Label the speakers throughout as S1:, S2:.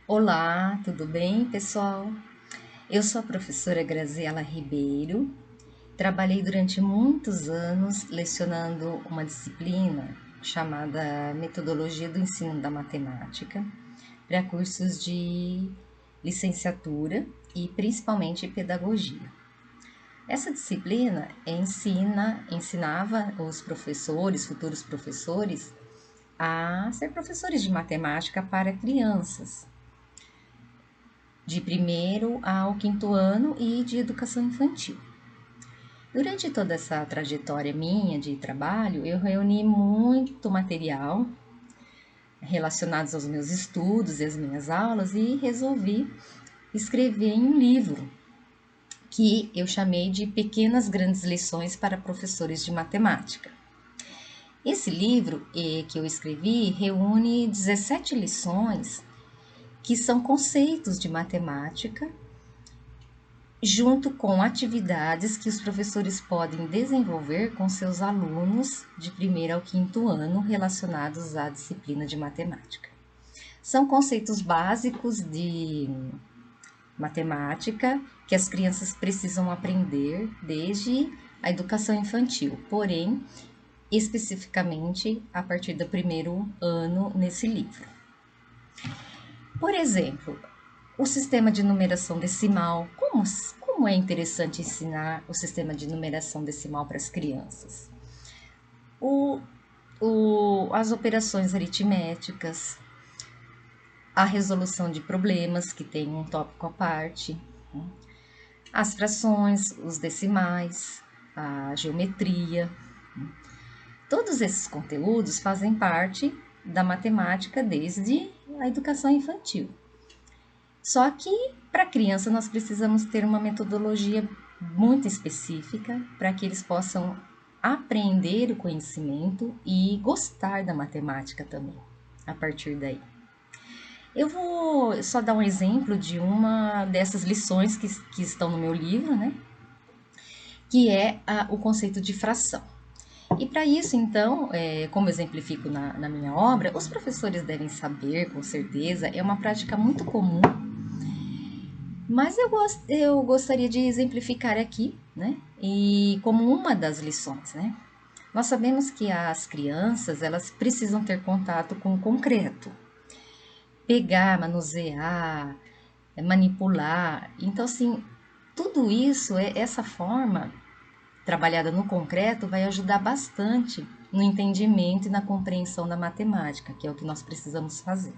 S1: Olá, tudo bem, pessoal? Eu sou a professora Graziela Ribeiro. Trabalhei durante muitos anos lecionando uma disciplina chamada Metodologia do Ensino da Matemática para cursos de licenciatura e principalmente pedagogia. Essa disciplina ensinava os professores, futuros professores, a ser professores de matemática para crianças de primeiro ao quinto ano e de educação infantil. Durante toda essa trajetória minha de trabalho, eu reuni muito material relacionados aos meus estudos e às minhas aulas e resolvi escrever em um livro que eu chamei de Pequenas Grandes Lições para Professores de Matemática. Esse livro que eu escrevi reúne 17 lições que são conceitos de matemática junto com atividades que os professores podem desenvolver com seus alunos de primeiro ao quinto ano relacionados à disciplina de matemática. São conceitos básicos de matemática que as crianças precisam aprender desde a educação infantil, porém, especificamente a partir do primeiro ano nesse livro. Por exemplo, o sistema de numeração decimal. Como é interessante ensinar o sistema de numeração decimal para as crianças? O, as operações aritméticas, a resolução de problemas, que tem um tópico à parte, as frações, os decimais, a geometria. Todos esses conteúdos fazem parte da matemática desde a educação infantil. Só que para a criança nós precisamos ter uma metodologia muito específica para que eles possam aprender o conhecimento e gostar da matemática também, a partir daí. Eu vou só dar um exemplo de uma dessas lições que estão no meu livro, né? Que é o conceito de fração. E para isso, então, como exemplifico na minha obra, os professores devem saber, com certeza, é uma prática muito comum, mas eu gostaria de exemplificar aqui, né? E como uma das lições, né? Nós sabemos que as crianças, elas precisam ter contato com o concreto. Pegar, manusear, manipular. Então, assim, tudo isso, essa forma trabalhada no concreto vai ajudar bastante no entendimento e na compreensão da matemática, que é o que nós precisamos fazer,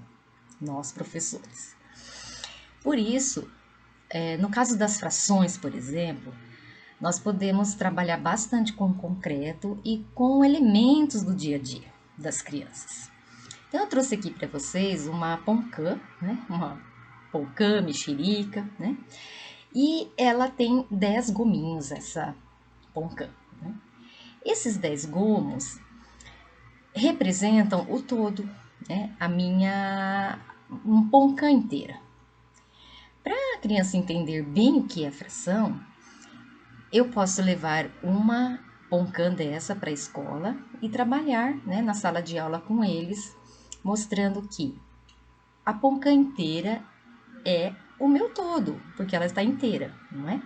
S1: nós professores. Por isso, no caso das frações, por exemplo, nós podemos trabalhar bastante com o concreto e com elementos do dia a dia das crianças. Então, eu trouxe aqui para vocês uma poncã, né? Uma poncã, mexerica, né? E ela tem 10 gominhos, essa poncã. Né? Esses 10 gomos representam o todo, né? Um poncã inteira. Para a criança entender bem o que é fração, eu posso levar uma poncã dessa para a escola e trabalhar, né, na sala de aula com eles, mostrando que a poncã inteira é o meu todo, porque ela está inteira, não é?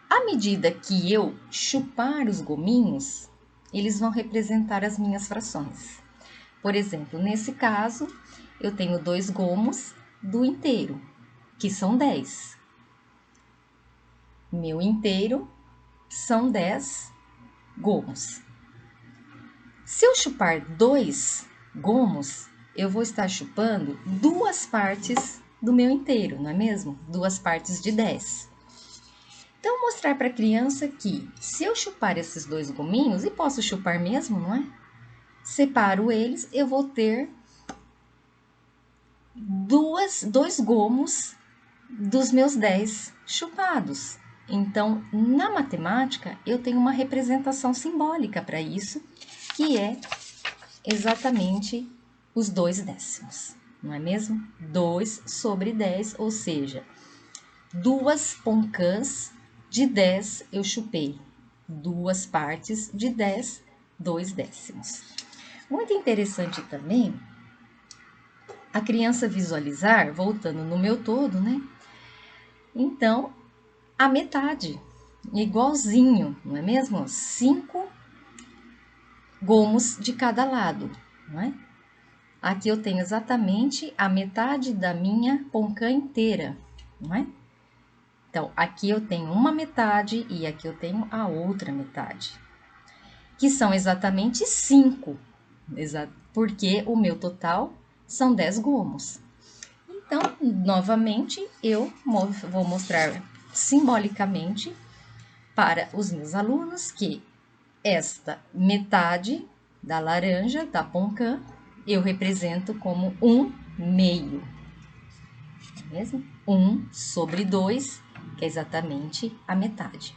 S1: À medida que eu chupar os gominhos, eles vão representar as minhas frações. Por exemplo, nesse caso, eu tenho 2 gomos do inteiro, que são 10. Meu inteiro são 10 gomos. Se eu chupar 2 gomos, eu vou estar chupando 2 partes do meu inteiro, não é mesmo? 2 partes de 10. Então, mostrar para a criança que se eu chupar esses 2 gominhos, e posso chupar mesmo, não é? Separo eles, eu vou ter 2 gomos dos meus 10 chupados. Então, na matemática, eu tenho uma representação simbólica para isso, que é exatamente os 2 décimos, não é mesmo? 2 sobre 10, ou seja, 2 poncãs de 10 eu chupei, 2 partes de 10, 2 décimos. Muito interessante também a criança visualizar, voltando no meu todo, né? Então, a metade, igualzinho, não é mesmo? 5 gomos de cada lado, não é? Aqui eu tenho exatamente a metade da minha poncã inteira, não é? Então, aqui eu tenho uma metade e aqui eu tenho a outra metade, que são exatamente 5, porque o meu total são 10 gomos. Então, novamente, eu vou mostrar simbolicamente para os meus alunos que esta metade da laranja, da poncã, eu represento como 1/2, mesmo? 1/2, que é exatamente a metade.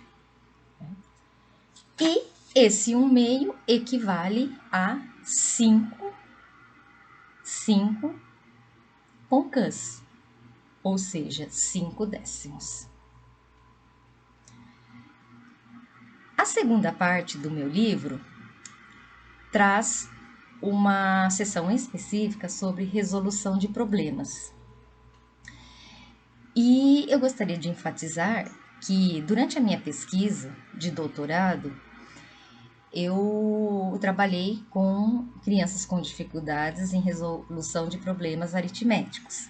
S1: E esse 1/2 equivale a 5 poncãs, ou seja, 5 décimos. A segunda parte do meu livro traz uma seção específica sobre resolução de problemas. E eu gostaria de enfatizar que durante a minha pesquisa de doutorado, eu trabalhei com crianças com dificuldades em resolução de problemas aritméticos.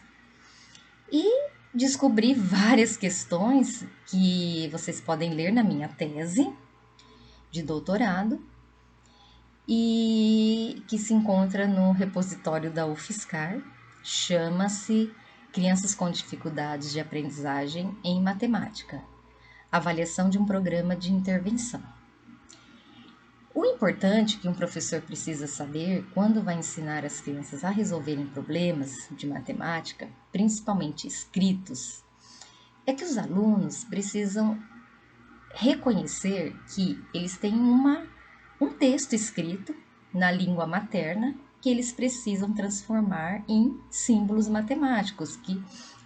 S1: E descobri várias questões que vocês podem ler na minha tese de doutorado e que se encontra no repositório da UFSCar, chama-se Crianças com Dificuldades de Aprendizagem em Matemática, avaliação de um programa de intervenção. O importante que um professor precisa saber quando vai ensinar as crianças a resolverem problemas de matemática, principalmente escritos, é que os alunos precisam reconhecer que eles têm um texto escrito na língua materna que eles precisam transformar em símbolos matemáticos, que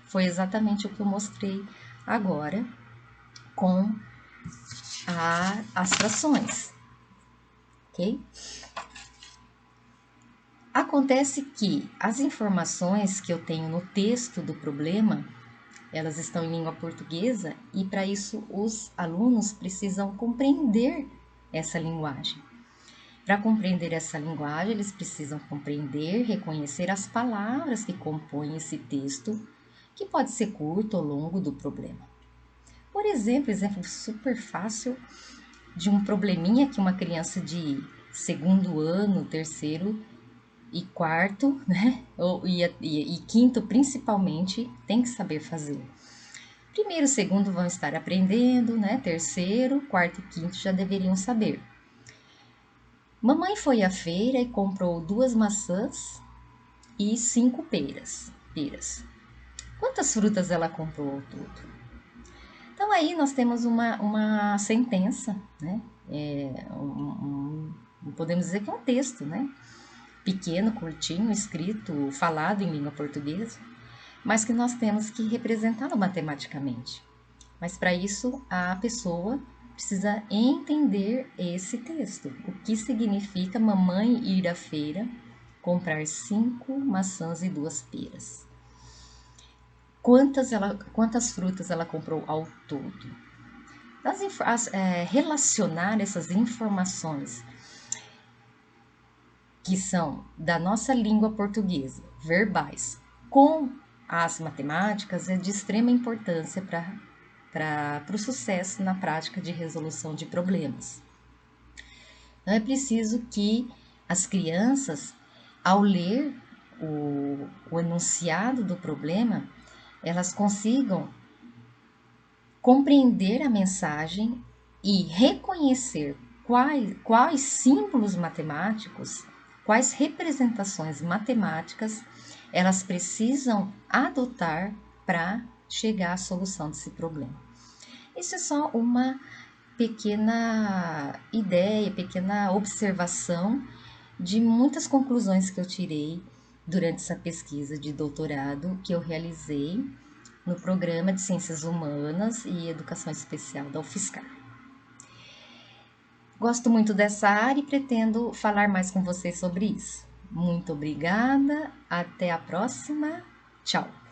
S1: foi exatamente o que eu mostrei agora com as frações, ok? Acontece que as informações que eu tenho no texto do problema, elas estão em língua portuguesa e para isso os alunos precisam compreender essa linguagem. Para compreender essa linguagem, eles precisam compreender, reconhecer as palavras que compõem esse texto, que pode ser curto ou longo do problema. Por exemplo super fácil de um probleminha que uma criança de segundo ano, terceiro e quarto, né, e quinto principalmente, tem que saber fazer. Primeiro e segundo vão estar aprendendo, né, terceiro, quarto e quinto já deveriam saber. Mamãe foi à feira e comprou 2 maçãs e 5 peras. Quantas frutas ela comprou ao todo? Então aí nós temos uma sentença, né? Podemos dizer que é um texto, né? Pequeno, curtinho, escrito, falado em língua portuguesa, mas que nós temos que representá-lo matematicamente. Mas para isso a pessoa precisa entender esse texto. O que significa mamãe ir à feira comprar 5 maçãs e 2 peras? Quantas frutas ela comprou ao todo? Relacionar essas informações que são da nossa língua portuguesa, verbais, com as matemáticas é de extrema importância para o sucesso na prática de resolução de problemas. Então, é preciso que as crianças, ao ler o enunciado do problema, elas consigam compreender a mensagem e reconhecer quais símbolos matemáticos, quais representações matemáticas elas precisam adotar para chegar à solução desse problema. Isso é só uma pequena ideia, pequena observação de muitas conclusões que eu tirei durante essa pesquisa de doutorado que eu realizei no Programa de Ciências Humanas e Educação Especial da UFSCar. Gosto muito dessa área e pretendo falar mais com vocês sobre isso. Muito obrigada, até a próxima. Tchau!